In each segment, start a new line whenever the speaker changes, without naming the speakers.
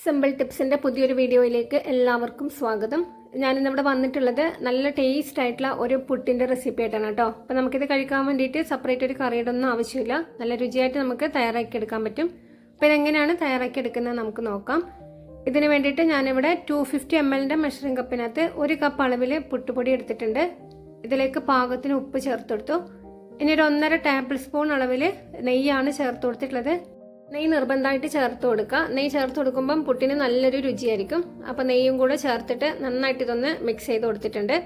Simple ടിപ്സിൻ്റെ പുതിയൊരു വീഡിയോയിലേക്ക് എല്ലാവർക്കും സ്വാഗതം. ഞാനിന്നിവിടെ വന്നിട്ടുള്ളത് നല്ല ടേസ്റ്റ് ആയിട്ടുള്ള ഒരു പുട്ടിൻ്റെ റെസിപ്പി ആയിട്ടാണ് കേട്ടോ. അപ്പോൾ നമുക്കിത് കഴിക്കാൻ വേണ്ടിയിട്ട് സെപ്പറേറ്റ് ഒരു കറിയുടെ ഒന്നും ആവശ്യമില്ല. നല്ല രുചിയായിട്ട് നമുക്ക് തയ്യാറാക്കി എടുക്കാൻ പറ്റും. അപ്പോൾ ഇതെങ്ങനെയാണ് തയ്യാറാക്കി എടുക്കുന്നത് നമുക്ക് നോക്കാം. ഇതിന് വേണ്ടിയിട്ട് ഞാനിവിടെ 250 ml മെഷറിംഗ് കപ്പിനകത്ത് 1 കപ്പ് അളവിൽ പുട്ടുപൊടി എടുത്തിട്ടുണ്ട്. ഇതിലേക്ക് പാകത്തിന് ഉപ്പ് ചേർത്തെടുത്തു. ഇനി ഒരു 1.5 ടേബിൾ സ്പൂൺ അളവിൽ നെയ്യാണ് ചേർത്ത് കൊടുത്തിട്ടുള്ളത്. നെയ്യ് നിർബന്ധമായിട്ട് ചേർത്ത് കൊടുക്കുക. നെയ്യ് ചേർത്ത് കൊടുക്കുമ്പം പുട്ടിന് നല്ലൊരു രുചിയായിരിക്കും. അപ്പോൾ നെയ്യും കൂടെ ചേർത്തിട്ട് നന്നായിട്ട് ഇതൊന്ന് മിക്സ് ചെയ്ത് കൊടുത്തിട്ടുണ്ട്.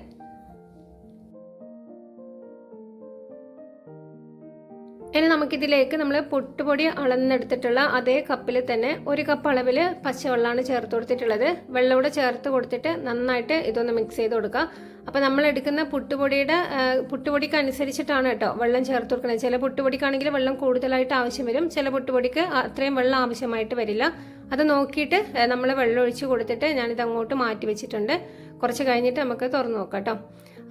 ഇനി നമുക്കിതിലേക്ക് നമ്മൾ പുട്ടുപൊടി അളന്നെടുത്തിട്ടുള്ള അതേ കപ്പിൽ തന്നെ 1 കപ്പ് അളവിൽ പച്ചവെള്ളമാണ് ചേർത്ത് കൊടുത്തിട്ടുള്ളത്. വെള്ളം കൂടെ ചേർത്ത് കൊടുത്തിട്ട് നന്നായിട്ട് ഇതൊന്ന് മിക്സ് ചെയ്ത് കൊടുക്കുക. അപ്പോൾ നമ്മൾ എടുക്കുന്ന പുട്ടുപൊടിക്ക് അനുസരിച്ചിട്ടാണ് കേട്ടോ വെള്ളം ചേർത്ത് കൊടുക്കുന്നത്. ചില പുട്ടുപൊടിക്കാണെങ്കിൽ വെള്ളം കൂടുതലായിട്ട് ആവശ്യം വരും, ചില പുട്ടുപൊടിക്ക് അത്രയും വെള്ളം ആവശ്യമായിട്ട് വരില്ല. അത് നോക്കിയിട്ട് നമ്മൾ വെള്ളം ഒഴിച്ച് കൊടുത്തിട്ട് ഞാനിത് അങ്ങോട്ട് മാറ്റി വെച്ചിട്ടുണ്ട്. കുറച്ച് കഴിഞ്ഞിട്ട് നമുക്ക് തുറന്ന് നോക്കാം കേട്ടോ.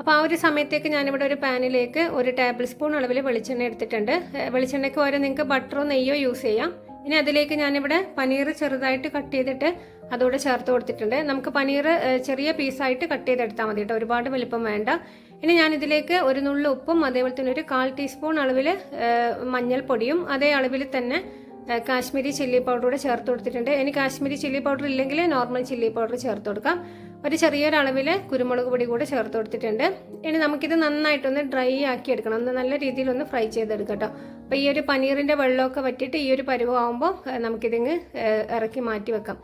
അപ്പോൾ ആ ഒരു സമയത്തേക്ക് ഞാനിവിടെ ഒരു പാനിലേക്ക് 1 ടേബിൾ സ്പൂൺ അളവിൽ വെളിച്ചെണ്ണ എടുത്തിട്ടുണ്ട്. വെളിച്ചെണ്ണയ്ക്ക് പകരം നിങ്ങൾക്ക് ബട്ടറോ നെയ്യോ യൂസ് ചെയ്യാം. ഇനി അതിലേക്ക് ഞാനിവിടെ പനീർ ചെറുതായിട്ട് കട്ട് ചെയ്തിട്ട് അതോടെ ചേർത്ത് കൊടുത്തിട്ടുണ്ട്. നമുക്ക് പനീർ ചെറിയ പീസായിട്ട് കട്ട് ചെയ്തെടുത്താൽ മതി കേട്ടോ, ഒരുപാട് വലിപ്പം വേണ്ട. ഇനി ഞാനിതിലേക്ക് ഒരു നുള്ളു ഉപ്പും അതേപോലെ തന്നെ ഒരു 1/4 ടീസ്പൂൺ അളവിൽ മഞ്ഞൾപ്പൊടിയും അതേ അളവിൽ തന്നെ കാശ്മീരി ചില്ലി പൗഡർ കൂടെ ചേർത്ത് കൊടുത്തിട്ടുണ്ട്. ഇനി കാശ്മീരി ചില്ലി പൗഡർ ഇല്ലെങ്കിൽ നോർമൽ ചില്ലി പൗഡർ ചേർത്ത് കൊടുക്കാം. ഒരു ചെറിയൊരു അളവിൽ കുരുമുളക് പൊടി കൂടെ ചേർത്ത് കൊടുത്തിട്ടുണ്ട്. ഇനി നമുക്കിത് നന്നായിട്ടൊന്ന് ഡ്രൈ ആക്കി എടുക്കണം, ഒന്ന് നല്ല രീതിയിലൊന്ന് ഫ്രൈ ചെയ്തെടുക്കാം കേട്ടോ. അപ്പോൾ ഈ ഒരു പനീറിൻ്റെ വെള്ളമൊക്കെ വറ്റിയിട്ട് ഈ ഒരു പരുവമാകുമ്പോൾ നമുക്കിതിങ്ങ് ഇറക്കി മാറ്റി വെക്കാം,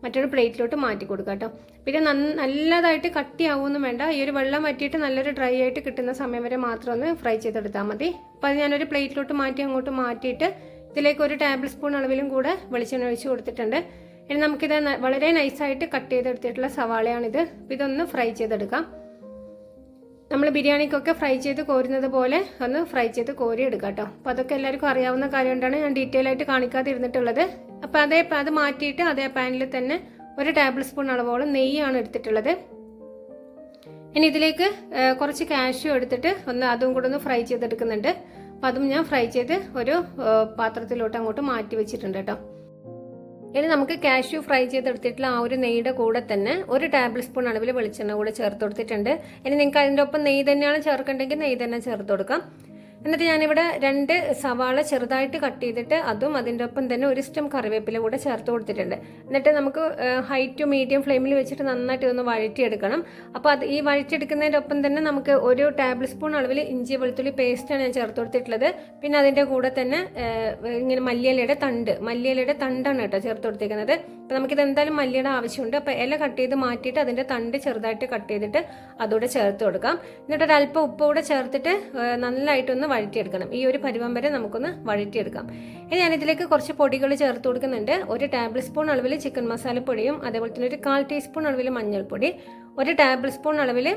മറ്റൊരു പ്ലേറ്റിലോട്ട് മാറ്റി കൊടുക്കാം കേട്ടോ. പിന്നെ നല്ലതായിട്ട് കട്ടിയാവുമൊന്നും വേണ്ട, ഈ ഒരു വെള്ളം വറ്റിയിട്ട് നല്ലൊരു ഡ്രൈ ആയിട്ട് കിട്ടുന്ന സമയം വരെ മാത്രം ഒന്ന് ഫ്രൈ ചെയ്തെടുത്താൽ മതി. അപ്പോൾ അത് ഞാനൊരു പ്ലേറ്റിലോട്ട് അങ്ങോട്ട് മാറ്റിയിട്ട് ഇതിലേക്ക് 1 ടേബിൾ സ്പൂൺ അളവിലും കൂടെ വെളിച്ചെണ്ണ ഒഴിച്ച് കൊടുത്തിട്ടുണ്ട്. ഇനി നമുക്കിത് വളരെ നൈസായിട്ട് കട്ട് ചെയ്തെടുത്തിട്ടുള്ള സവാളയാണിത്. ഇതൊന്ന് ഫ്രൈ ചെയ്തെടുക്കാം. നമ്മൾ ബിരിയാണിക്കൊക്കെ ഫ്രൈ ചെയ്ത് കോരുന്നത് പോലെ ഒന്ന് ഫ്രൈ ചെയ്ത് കോരി എടുക്കാം കേട്ടോ. അപ്പോൾ അതൊക്കെ എല്ലാവർക്കും അറിയാവുന്ന കാര്യം കൊണ്ടാണ് ഞാൻ ഡീറ്റെയിൽ ആയിട്ട് കാണിക്കാതിരുന്നിട്ടുള്ളത്. അപ്പോൾ അത് മാറ്റിയിട്ട് അതേ പാനിൽ തന്നെ 1 ടേബിൾ സ്പൂൺ അളവോളം നെയ്യാണ് എടുത്തിട്ടുള്ളത്. ഇനി ഇതിലേക്ക് കുറച്ച് കാഷ്യൂ എടുത്തിട്ട് അതും കൂടെ ഒന്ന് ഫ്രൈ ചെയ്തെടുക്കുന്നുണ്ട്. അപ്പോൾ അതും ഞാൻ ഫ്രൈ ചെയ്ത് ഒരു പാത്രത്തിലോട്ട് അങ്ങോട്ട് മാറ്റി വെച്ചിട്ടുണ്ട് കേട്ടോ. ഇനി നമുക്ക് കാഷ്യൂ ഫ്രൈ ചെയ്തെടുത്തിട്ടുള്ള ആ ഒരു നെയ്യുടെ കൂടെ തന്നെ 1 ടേബിൾ സ്പൂൺ അളവിൽ വെളിച്ചെണ്ണ കൂടെ ചേർത്ത് കൊടുത്തിട്ടുണ്ട്. ഇനി നിങ്ങൾക്ക് അതിൻ്റെ ഒപ്പം നെയ്യ് തന്നെയാണ് ചേർക്കേണ്ടെങ്കിൽ നെയ്യ് തന്നെ ചേർത്ത് കൊടുക്കാം. എന്നിട്ട് ഞാനിവിടെ 2 സവാള ചെറുതായിട്ട് കട്ട് ചെയ്തിട്ട് അതും അതിൻ്റെ ഒപ്പം തന്നെ 1 സ്റ്റെം കറിവേപ്പില കൂടെ ചേർത്ത് കൊടുത്തിട്ടുണ്ട്. എന്നിട്ട് നമുക്ക് ഹൈ ടു മീഡിയം ഫ്ലെയിമിൽ വെച്ചിട്ട് നന്നായിട്ട് ഇതൊന്ന് വഴറ്റിയെടുക്കണം. അപ്പോൾ ഈ വഴറ്റിയെടുക്കുന്നതിൻ്റെ ഒപ്പം തന്നെ നമുക്ക് 1 ടേബിൾ സ്പൂൺ അളവിൽ ഇഞ്ചി വെളുത്തുള്ളി പേസ്റ്റാണ് ഞാൻ ചേർത്ത് കൊടുത്തിട്ടുള്ളത്. പിന്നെ അതിൻ്റെ കൂടെ തന്നെ ഇങ്ങനെ മല്ലിയിലയുടെ തണ്ടാണ് കേട്ടോ ചേർത്ത് കൊടുത്തിരിക്കുന്നത്. അപ്പോൾ നമുക്കിത് എന്തായാലും മല്ലിയുടെ ആവശ്യമുണ്ട്. അപ്പോൾ ഇല കട്ട് ചെയ്ത് മാറ്റിയിട്ട് അതിൻ്റെ തണ്ട് ചെറുതായിട്ട് കട്ട് ചെയ്തിട്ട് അതോടെ ചേർത്ത് കൊടുക്കാം. എന്നിട്ട് ഒരല്പം ഉപ്പ് കൂടെ ചേർത്തിട്ട് നന്നായിട്ടൊന്ന് വഴറ്റിയെടുക്കണം. ഈ ഒരു പരുവം വരെ നമുക്കൊന്ന് വഴറ്റിയെടുക്കാം. ഇനി ഞാനിതിലേക്ക് കുറച്ച് പൊടികൾ ചേർത്ത് കൊടുക്കുന്നുണ്ട്. 1 ടേബിൾ സ്പൂൺ അളവിൽ ചിക്കൻ മസാലപ്പൊടിയും അതേപോലെ തന്നെ ഒരു 1/4 ടീസ്പൂൺ അളവിൽ മഞ്ഞൾപ്പൊടി, 1 ടേബിൾ സ്പൂൺ അളവിൽ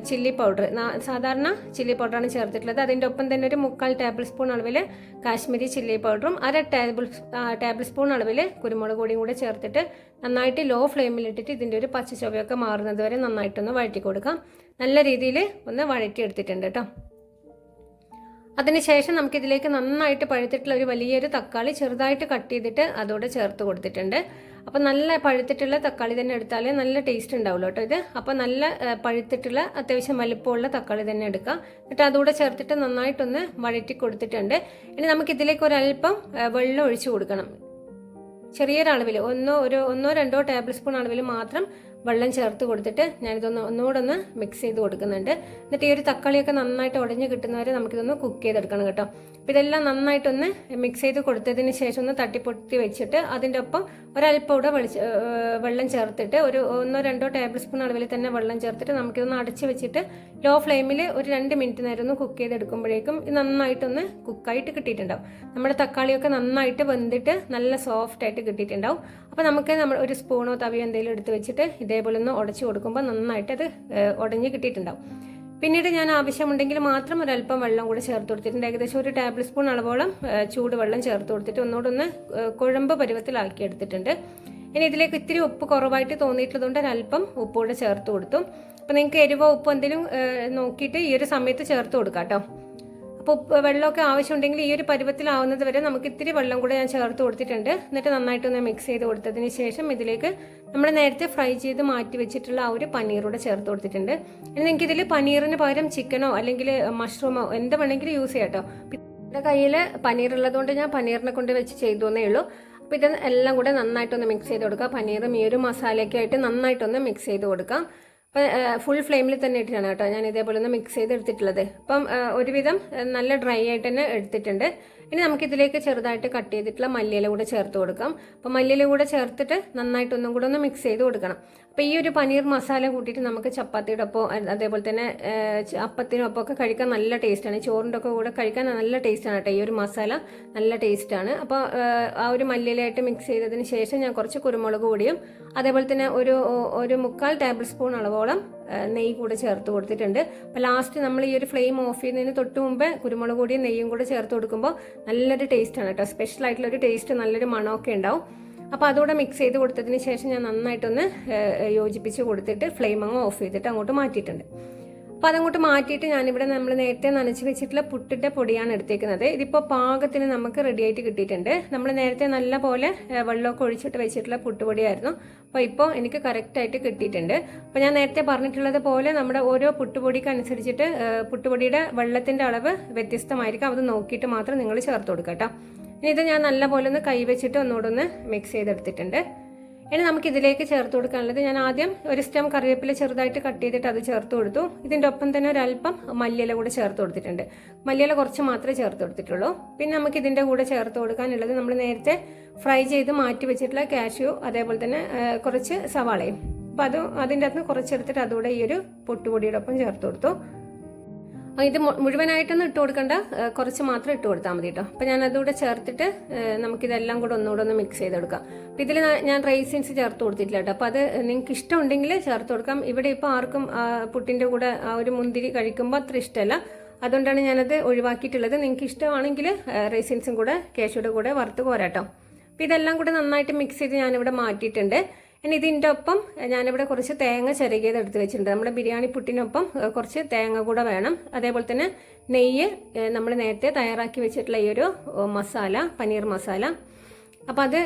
ചില്ലി പൗഡർ, സാധാരണ ചില്ലി പൗഡറാണ് ചേർത്തിട്ടുള്ളത്. അതിൻ്റെ ഒപ്പം തന്നെ ഒരു 1/4 ടേബിൾ സ്പൂൺ അളവിൽ കാശ്മീരി ചില്ലി പൗഡറും 1/2 ടേബിൾ സ്പൂൺ അളവിൽ കുരുമുളക് പൊടിയും കൂടെ ചേർത്തിട്ട് നന്നായിട്ട് ലോ ഫ്ലെയിമിലിട്ടിട്ട് ഇതിൻ്റെ ഒരു പച്ച ചുവയൊക്കെ മാറുന്നത് വരെ നന്നായിട്ടൊന്ന് വഴറ്റി കൊടുക്കാം. നല്ല രീതിയിൽ ഒന്ന് വഴറ്റിയെടുത്തിട്ടുണ്ട് കേട്ടോ. അതിനുശേഷം നമുക്കിതിലേക്ക് നന്നായിട്ട് പഴുത്തിട്ടുള്ള ഒരു വലിയൊരു തക്കാളി ചെറുതായിട്ട് കട്ട് ചെയ്തിട്ട് അതോടെ ചേർത്ത് കൊടുത്തിട്ടുണ്ട്. അപ്പോൾ നല്ല പഴുത്തിട്ടുള്ള തക്കാളി തന്നെ എടുത്താലേ നല്ല ടേസ്റ്റ് ഉണ്ടാവുള്ളൂ കേട്ടോ ഇത്. അപ്പോൾ നല്ല പഴുത്തിട്ടുള്ള അത്യാവശ്യം വലിപ്പമുള്ള തക്കാളി തന്നെ എടുക്കുക. എന്നിട്ട് അതുകൂടെ ചേർത്തിട്ട് നന്നായിട്ടൊന്ന് വഴറ്റി കൊടുത്തിട്ടുണ്ട്. ഇനി നമുക്കിതിലേക്ക് ഒരല്പം വെള്ളം ഒഴിച്ചു കൊടുക്കണം. ചെറിയൊരളവിൽ 1-2 ടേബിൾ സ്പൂൺ അളവിൽ മാത്രം വെള്ളം ചേർത്ത് കൊടുത്തിട്ട് ഒന്നുകൂടെ ഒന്ന് മിക്സ് ചെയ്ത് കൊടുക്കുന്നുണ്ട്. എന്നിട്ട് ഈ ഒരു തക്കാളിയൊക്കെ നന്നായിട്ട് ഉടഞ്ഞ് കിട്ടുന്നവരെ നമുക്കിതൊന്ന് കുക്ക് ചെയ്തെടുക്കണം കേട്ടോ. അപ്പോൾ ഇതെല്ലാം നന്നായിട്ടൊന്ന് മിക്സ് ചെയ്ത് കൊടുത്തതിന് ശേഷം ഒന്ന് തട്ടിപ്പൊട്ടി വെച്ചിട്ട് അതിൻ്റെ ഒപ്പം ഒരല്പം കൂടെ വെള്ളം ചേർത്തിട്ട് 1-2 ടേബിൾ സ്പൂൺ അളവിൽ തന്നെ വെള്ളം ചേർത്തിട്ട് നമുക്കിതൊന്ന് അടച്ച് വെച്ചിട്ട് ലോ ഫ്ലെയിമിൽ ഒരു 2 മിനിറ്റ് നേരം ഒന്ന് കുക്ക് ചെയ്തെടുക്കുമ്പോഴേക്കും ഇത് നന്നായിട്ടൊന്ന് കുക്കായിട്ട് കിട്ടിയിട്ടുണ്ടാവും. നമ്മുടെ തക്കാളിയൊക്കെ നന്നായിട്ട് വെന്തിട്ട് നല്ല സോഫ്റ്റ് ആയിട്ട് കിട്ടിയിട്ടുണ്ടാവും. അപ്പോൾ നമുക്ക് ഒരു സ്പൂണോ തവിയോ എന്തെങ്കിലും എടുത്ത് വെച്ചിട്ട് ഇതേപോലെ ഒന്ന് ഉടച്ചു കൊടുക്കുമ്പോൾ നന്നായിട്ട് അത് ഉടഞ്ഞ് കിട്ടിയിട്ടുണ്ടാവും. പിന്നീട് ഞാൻ ആവശ്യമുണ്ടെങ്കിൽ മാത്രം ഒരല്പം വെള്ളം കൂടെ ചേർത്ത് കൊടുത്തിട്ടുണ്ട്. ഏകദേശം 1 ടേബിൾ സ്പൂൺ അളവോളം ചൂടുവെള്ളം ചേർത്ത് കൊടുത്തിട്ട് ഒന്നുകൂടെ കുഴമ്പ് പരുവത്തിലാക്കി എടുത്തിട്ടുണ്ട്. ഇനി ഇതിലേക്ക് ഇത്തിരി ഉപ്പ് കുറവായിട്ട് തോന്നിയിട്ടുള്ളതുകൊണ്ട് ഒരല്പം ഉപ്പ് കൂടെ ചേർത്ത് കൊടുത്തു. അപ്പോൾ നിങ്ങൾക്ക് എരിവോ ഉപ്പോ എന്തെങ്കിലും നോക്കിയിട്ട് ഈ ഒരു സമയത്ത് ചേർത്ത് കൊടുക്കാം കേട്ടോ. അപ്പോൾ വെള്ളമൊക്കെ ആവശ്യമുണ്ടെങ്കിൽ ഈ ഒരു പരുവത്തിലാവുന്നത് വരെ നമുക്ക് ഇത്തിരി വെള്ളം കൂടെ ഞാൻ ചേർത്ത് കൊടുത്തിട്ടുണ്ട്. എന്നിട്ട് നന്നായിട്ടൊന്ന് മിക്സ് ചെയ്ത് കൊടുത്തതിന് ശേഷം ഇതിലേക്ക് നമ്മൾ നേരത്തെ ഫ്രൈ ചെയ്ത് മാറ്റി വെച്ചിട്ടുള്ള ആ ഒരു പനീറൂടെ ചേർത്ത് കൊടുത്തിട്ടുണ്ട്. ഇനി നിങ്ങൾക്ക് ഇതിൽ പനീറിന് പകരം ചിക്കനോ അല്ലെങ്കിൽ മഷ്റൂമോ എന്ത് വേണമെങ്കിലും യൂസ് ചെയ്യാം കേട്ടോ. എൻ്റെ കയ്യിൽ പനീർ ഉള്ളതുകൊണ്ട് ഞാൻ പനീറിനെ കൊണ്ട് വെച്ച് ചെയ്തു എന്നേ ഉള്ളൂ. അപ്പോൾ ഇത് എല്ലാം കൂടെ നന്നായിട്ടൊന്ന് മിക്സ് ചെയ്ത് കൊടുക്കുക. പനീറും ഈ ഒരു മസാലയൊക്കെ ആയിട്ട് നന്നായിട്ടൊന്ന് മിക്സ് ചെയ്ത് കൊടുക്കാം. അപ്പം ഫുൾ ഫ്ലെയിമിൽ തന്നെ ഇട്ടിട്ടാണ് കേട്ടോ ഞാൻ ഇതേപോലെ ഒന്ന് മിക്സ് ചെയ്ത് എടുത്തിട്ടുള്ളത്. അപ്പം ഒരുവിധം നല്ല ഡ്രൈ ആയിട്ട് തന്നെ എടുത്തിട്ടുണ്ട്. ഇനി നമുക്കിതിലേക്ക് ചെറുതായിട്ട് കട്ട് ചെയ്തിട്ടുള്ള മല്ലിയില കൂടെ ചേർത്ത് കൊടുക്കാം. അപ്പം മല്ലിയില കൂടെ ചേർത്തിട്ട് നന്നായിട്ടൊന്നും കൂടെ ഒന്ന് മിക്സ് ചെയ്ത് കൊടുക്കണം. അപ്പോൾ ഈ ഒരു പനീർ മസാല കൂട്ടിയിട്ട് നമുക്ക് ചപ്പാത്തിയുടെ ഒപ്പം അതേപോലെ തന്നെ അപ്പത്തിനൊപ്പം ഒക്കെ കഴിക്കാൻ നല്ല ടേസ്റ്റാണ്. ചോറിൻ്റെ ഒക്കെ കൂടെ കഴിക്കാൻ നല്ല ടേസ്റ്റാണ് കേട്ടോ. ഈ ഒരു മസാല നല്ല ടേസ്റ്റാണ്. അപ്പോൾ ആ ഒരു മല്ലിയിലായിട്ട് മിക്സ് ചെയ്തതിന് ശേഷം ഞാൻ കുറച്ച് കുരുമുളക് പൊടിയും അതേപോലെ തന്നെ ഒരു 1/4 ടേബിൾ സ്പൂൺ അളവോളം നെയ്യ് കൂടെ ചേർത്ത് കൊടുത്തിട്ടുണ്ട്. അപ്പോൾ ലാസ്റ്റ് നമ്മൾ ഈ ഒരു ഫ്ലെയിം ഓഫ് ചെയ്യുന്നതിന് തൊട്ട് മുമ്പേ കുരുമുളക് പൊടിയും നെയ്യും കൂടെ ചേർത്ത് കൊടുക്കുമ്പോൾ നല്ലൊരു ടേസ്റ്റാണ് കേട്ടോ. സ്പെഷ്യൽ ആയിട്ടുള്ള ഒരു ടേസ്റ്റ്, നല്ലൊരു മണമൊക്കെ ഉണ്ടാവും. അപ്പോൾ അതുകൂടെ മിക്സ് ചെയ്ത് കൊടുത്തതിന് ശേഷം ഞാൻ നന്നായിട്ടൊന്ന് യോജിപ്പിച്ച് കൊടുത്തിട്ട് ഫ്ലെയിം അങ്ങ് ഓഫ് ചെയ്തിട്ട് അങ്ങോട്ട് മാറ്റിയിട്ടുണ്ട്. അപ്പോൾ അതങ്ങോട്ട് മാറ്റിയിട്ട് ഞാനിവിടെ നമ്മൾ നേരത്തെ നനച്ച് വെച്ചിട്ടുള്ള പുട്ടിൻ്റെ പൊടിയാണ് എടുത്തേക്കുന്നത്. ഇതിപ്പോൾ പാകത്തിന് നമുക്ക് റെഡി ആയിട്ട് കിട്ടിയിട്ടുണ്ട്. നമ്മൾ നേരത്തെ നല്ല പോലെ വെള്ളമൊക്കെ ഒഴിച്ചിട്ട് വെച്ചിട്ടുള്ള പുട്ടുപൊടിയായിരുന്നു. അപ്പോൾ ഇപ്പോൾ എനിക്ക് കറക്റ്റായിട്ട് കിട്ടിയിട്ടുണ്ട്. അപ്പോൾ ഞാൻ നേരത്തെ പറഞ്ഞിട്ടുള്ളത് പോലെ നമ്മുടെ ഓരോ പുട്ടുപൊടിക്ക് അനുസരിച്ചിട്ട് പുട്ടുപൊടിയുടെ വെള്ളത്തിൻ്റെ അളവ് വ്യത്യസ്തമായിരിക്കും. അത് നോക്കിയിട്ട് മാത്രം നിങ്ങൾ ചേർത്ത് കൊടുക്കുക കേട്ടോ. ഇനി ഇത് ഞാൻ നല്ല പോലെ ഒന്ന് കൈവച്ചിട്ട് ഒന്നുകൂടെ ഒന്ന് മിക്സ് ചെയ്തെടുത്തിട്ടുണ്ട്. ഇനി നമുക്ക് ഇതിലേക്ക് ചേർത്ത് കൊടുക്കാനുള്ളത്, ഞാൻ ആദ്യം ഒരു സ്റ്റെം കറിവേപ്പില ചെറുതായിട്ട് കട്ട് ചെയ്തിട്ട് അത് ചേർത്ത് കൊടുത്തു. ഇതിൻ്റെ ഒപ്പം തന്നെ ഒരല്പം മല്ലിയില കൂടെ ചേർത്ത് കൊടുത്തിട്ടുണ്ട്. മല്ലിയില കുറച്ച് മാത്രമേ ചേർത്ത് കൊടുത്തിട്ടുള്ളൂ. പിന്നെ നമുക്ക് ഇതിൻ്റെ കൂടെ ചേർത്ത് കൊടുക്കാനുള്ളത് നമ്മൾ നേരത്തെ ഫ്രൈ ചെയ്ത് മാറ്റി വെച്ചിട്ടുള്ള കാഷ്യൂ, അതേപോലെ തന്നെ കുറച്ച് സവാളയും. അപ്പോൾ അതിൻ്റെ അകത്ത് കുറച്ചെടുത്തിട്ട് അതുകൂടെ ഈ ഒരു പൊട്ടുപൊടിയുടെ ഒപ്പം ചേർത്ത് കൊടുത്തു. ഇത് മുഴുവനായിട്ടൊന്നും ഇട്ട് കൊടുക്കണ്ട, കുറച്ച് മാത്രം ഇട്ട് കൊടുത്താൽ മതി കേട്ടോ. അപ്പം ഞാൻ അതുകൂടെ ചേർത്തിട്ട് നമുക്കിതെല്ലാം കൂടെ ഒന്നുകൂടെ ഒന്ന് മിക്സ് ചെയ്തെടുക്കാം. അപ്പം ഇതിൽ ഞാൻ റൈസിൻസ് ചേർത്ത് കൊടുത്തിട്ടില്ല കേട്ടോ. അപ്പോൾ അത് നിങ്ങൾക്ക് ഇഷ്ടമുണ്ടെങ്കിൽ ചേർത്ത് കൊടുക്കാം. ഇവിടെ ഇപ്പോൾ ആർക്കും പുട്ടിൻ്റെ കൂടെ ആ ഒരു മുന്തിരി കഴിക്കുമ്പോൾ അത്ര ഇഷ്ടമല്ല. അതുകൊണ്ടാണ് ഞാനത് ഒഴിവാക്കിയിട്ടുള്ളത്. നിങ്ങൾക്ക് ഇഷ്ടമാണെങ്കിൽ റൈസിൻസും കൂടെ കാഷ്യൂടെ കൂടെ വറുത്ത് കോരാട്ടോ. അപ്പോൾ ഇതെല്ലാം കൂടെ നന്നായിട്ട് മിക്സ് ചെയ്ത് ഞാനിവിടെ മാറ്റിയിട്ടുണ്ട്. ഇനി ഇതിൻ്റെ ഒപ്പം ഞാനിവിടെ കുറച്ച് തേങ്ങ ചിരകിയത് എടുത്ത് വെച്ചിട്ടുണ്ട്. നമ്മുടെ ബിരിയാണി പുട്ടിനൊപ്പം കുറച്ച് തേങ്ങ കൂടെ വേണം. അതേപോലെ തന്നെ നെയ്യ്, നമ്മൾ നേരത്തെ തയ്യാറാക്കി വെച്ചിട്ടുള്ള ഈ ഒരു മസാല, പനീർ മസാല. അപ്പോൾ അത്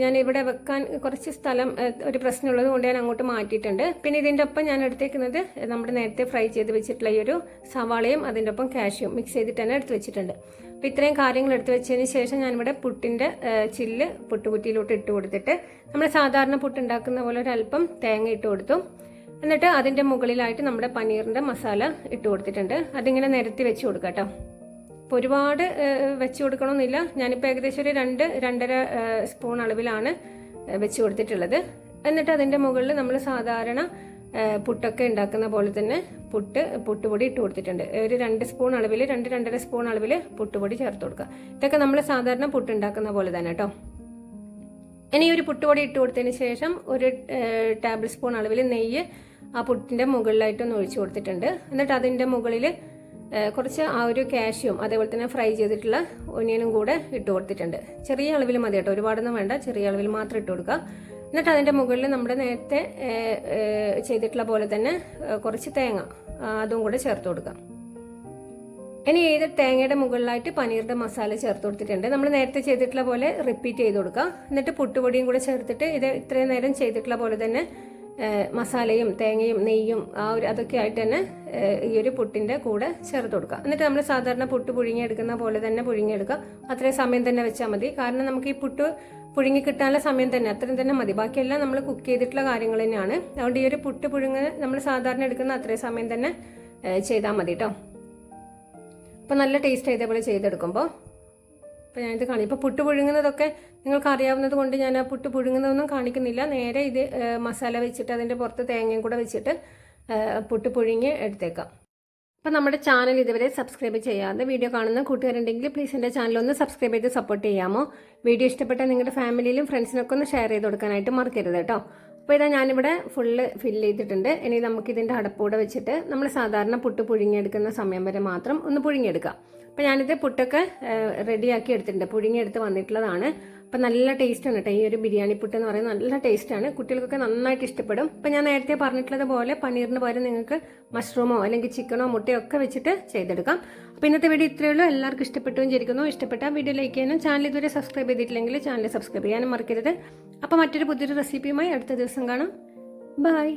ഞാനിവിടെ വെക്കാൻ കുറച്ച് സ്ഥലം ഒരു പ്രശ്നമുള്ളത് കൊണ്ട് ഞാൻ അങ്ങോട്ട് മാറ്റിയിട്ടുണ്ട്. പിന്നെ ഇതിൻ്റെ ഒപ്പം ഞാൻ എടുത്തേക്കുന്നത് നമ്മുടെ നേരത്തെ ഫ്രൈ ചെയ്ത് വെച്ചിട്ടുള്ള ഈ ഒരു സവാളയും അതിൻ്റെ ഒപ്പം കാഷ്യൂം മിക്സ് ചെയ്തിട്ട് തന്നെ എടുത്ത് വെച്ചിട്ടുണ്ട്. അപ്പോൾ ഇത്രയും കാര്യങ്ങൾ എടുത്ത് വെച്ചതിന് ശേഷം ഞാനിവിടെ പുട്ടിൻ്റെ ചില്ല് പുട്ടുകുറ്റിയിലോട്ട് ഇട്ട് കൊടുത്തിട്ട് നമ്മൾ സാധാരണ പുട്ടുണ്ടാക്കുന്ന പോലെ ഒരല്പം തേങ്ങ ഇട്ട് കൊടുത്തു. എന്നിട്ട് അതിൻ്റെ മുകളിലായിട്ട് നമ്മുടെ പനീറിൻ്റെ മസാല ഇട്ട് കൊടുത്തിട്ടുണ്ട്. അതിങ്ങനെ നിരത്തി വെച്ച് കൊടുക്കാം കേട്ടോ. അപ്പോൾ ഒരുപാട് വെച്ച് കൊടുക്കണമെന്നില്ല. ഞാനിപ്പോൾ ഏകദേശം ഒരു 2-2.5 സ്പൂൺ അളവിലാണ് വെച്ച് കൊടുത്തിട്ടുള്ളത്. എന്നിട്ട് അതിൻ്റെ മുകളിൽ നമ്മൾ സാധാരണ പുട്ടൊക്കെ ഉണ്ടാക്കുന്ന പോലെ തന്നെ പുട്ടുപൊടി ഇട്ട് കൊടുത്തിട്ടുണ്ട്. ഒരു 2 സ്പൂൺ അളവിൽ 2-2.5 സ്പൂൺ അളവിൽ പുട്ടുപൊടി ചേർത്ത് കൊടുക്കുക. ഇതൊക്കെ നമ്മൾ സാധാരണ പുട്ടുണ്ടാക്കുന്ന പോലെ തന്നെ കേട്ടോ. ഇനി ഒരു പുട്ടുപൊടി ഇട്ട് കൊടുത്തതിന് ശേഷം ഒരു ടേബിൾ സ്പൂൺ അളവിൽ നെയ്യ് ആ പുട്ടിൻ്റെ മുകളിലായിട്ടൊന്ന് ഒഴിച്ചു കൊടുത്തിട്ടുണ്ട്. എന്നിട്ട് അതിൻ്റെ മുകളിൽ കുറച്ച് ആ ഒരു കാഷ്യൂം അതേപോലെ തന്നെ ഫ്രൈ ചെയ്തിട്ടുള്ള ഒനിയനും കൂടെ ഇട്ട് കൊടുത്തിട്ടുണ്ട്. ചെറിയ അളവിൽ മതി കേട്ടോ, ഒരുപാടൊന്നും വേണ്ട, ചെറിയ അളവിൽ മാത്രം ഇട്ട് കൊടുക്കുക. എന്നിട്ട് അതിൻ്റെ മുകളിൽ നമ്മുടെ നേരത്തെ ചെയ്തിട്ടുള്ള പോലെ തന്നെ കുറച്ച് തേങ്ങ അതും കൂടെ ചേർത്ത് കൊടുക്കാം. ഇനി ഏത് തേങ്ങയുടെ മുകളിലായിട്ട് പനീറിൻ്റെ മസാല ചേർത്ത് കൊടുത്തിട്ടുണ്ട്. നമ്മൾ നേരത്തെ ചെയ്തിട്ടുള്ള പോലെ റിപ്പീറ്റ് ചെയ്ത് കൊടുക്കുക. എന്നിട്ട് പുട്ടുപൊടിയും കൂടെ ചേർത്തിട്ട് ഇത് ഇത്രയും നേരം ചെയ്തിട്ടുള്ള പോലെ തന്നെ മസാലയും തേങ്ങയും നെയ്യും അതൊക്കെ ആയിട്ട് തന്നെ ഈ ഒരു പുട്ടിൻ്റെ കൂടെ ചേർത്ത് കൊടുക്കുക. എന്നിട്ട് നമ്മൾ സാധാരണ പുട്ട് പുഴുങ്ങിയെടുക്കുന്ന പോലെ തന്നെ പുഴുങ്ങിയെടുക്കുക. അത്രയും സമയം തന്നെ വെച്ചാൽ മതി. കാരണം നമുക്ക് ഈ പുട്ട് പുഴുങ്ങി കിട്ടാനുള്ള സമയം തന്നെ അത്രയും തന്നെ മതി. ബാക്കിയെല്ലാം നമ്മൾ കുക്ക് ചെയ്തിട്ടുള്ള കാര്യങ്ങൾ തന്നെയാണ്. അതുകൊണ്ട് ഈ ഒരു പുട്ട് പുഴുങ്ങുന്ന നമ്മൾ സാധാരണ എടുക്കുന്ന അത്രയും സമയം തന്നെ ചെയ്താൽ മതി കേട്ടോ. അപ്പോൾ നല്ല ടേസ്റ്റ് ഇതേപോലെ ചെയ്തെടുക്കുമ്പോൾ. അപ്പോൾ ഞാനിത് കാണി ഇപ്പോൾ പുട്ട് പുഴുങ്ങുന്നതൊക്കെ നിങ്ങൾക്ക് അറിയാവുന്നത് കൊണ്ട് ഞാൻ ആ പുട്ട് പുഴുങ്ങുന്നതൊന്നും കാണിക്കുന്നില്ല. നേരെ ഇത് മസാല വെച്ചിട്ട് അതിൻ്റെ പുറത്ത് തേങ്ങയും കൂടെ വെച്ചിട്ട് പുട്ട് പുഴുങ്ങി എടുത്തേക്കാം. അപ്പോൾ നമ്മുടെ ചാനൽ ഇതുവരെ സബ്സ്ക്രൈബ് ചെയ്യാതെ വീഡിയോ കാണുന്ന കൂട്ടുകാരുണ്ടെങ്കിൽ പ്ലീസ് എൻ്റെ ചാനലൊന്ന് സബ്സ്ക്രൈബ് ചെയ്ത് സപ്പോർട്ട് ചെയ്യാമോ? വീഡിയോ ഇഷ്ടപ്പെട്ടാൽ നിങ്ങളുടെ ഫാമിലിയിലും ഫ്രണ്ട്സിനൊക്കെ ഒന്ന് ഷെയർ ചെയ്ത് കൊടുക്കാനായിട്ട് മറക്കരുത് കേട്ടോ. അപ്പോൾ ഇതാ ഞാനിവിടെ ഫുള്ള് ഫില്ല് ചെയ്തിട്ടുണ്ട്. ഇനി നമുക്കിതിൻ്റെ അടപ്പൂടെ വെച്ചിട്ട് നമ്മൾ സാധാരണ പുട്ട് പുഴുങ്ങിയെടുക്കുന്ന സമയം വരെ മാത്രം ഒന്ന് പുഴുങ്ങിയെടുക്കാം. അപ്പോൾ ഞാനിത് പുട്ടൊക്കെ റെഡിയാക്കി എടുത്തിട്ടുണ്ട്, പുഴുങ്ങിയെടുത്ത് വന്നിട്ടുള്ളതാണ്. അപ്പം നല്ല ടേസ്റ്റാണ് കേട്ടോ ഈ ഒരു ബിരിയാണി പുട്ട് എന്ന് പറയുന്നത്. നല്ല ടേസ്റ്റാണ്, കുട്ടികൾക്കൊക്കെ നന്നായിട്ട് ഇഷ്ടപ്പെടും. അപ്പം ഞാൻ നേരത്തെ പറഞ്ഞിട്ടുള്ളത് പോലെ പനീറിന് പകരം നിങ്ങൾക്ക് മഷ്റൂമോ അല്ലെങ്കിൽ ചിക്കനോ മുട്ടയോ ഒക്കെ വെച്ചിട്ട് ചെയ്തെടുക്കാം. അപ്പോൾ ഇന്നത്തെ വീഡിയോ ഇത്രയേ ഉള്ളൂ. എല്ലാവർക്കും ഇഷ്ടപ്പെട്ടു വിചാരിക്കുന്നു. ഇഷ്ടപ്പെട്ട വീഡിയോ ലൈക്ക് ചെയ്യാനും ചാനൽ ഇതുവരെ സബ്സ്ക്രൈബ് ചെയ്തിട്ടില്ലെങ്കിൽ ചാനൽ സബ്സ്ക്രൈബ് ചെയ്യാനും മറക്കരുത്. അപ്പോൾ മറ്റൊരു പുതിയൊരു റെസിപ്പിയുമായി അടുത്ത ദിവസം കാണാം. ബൈ.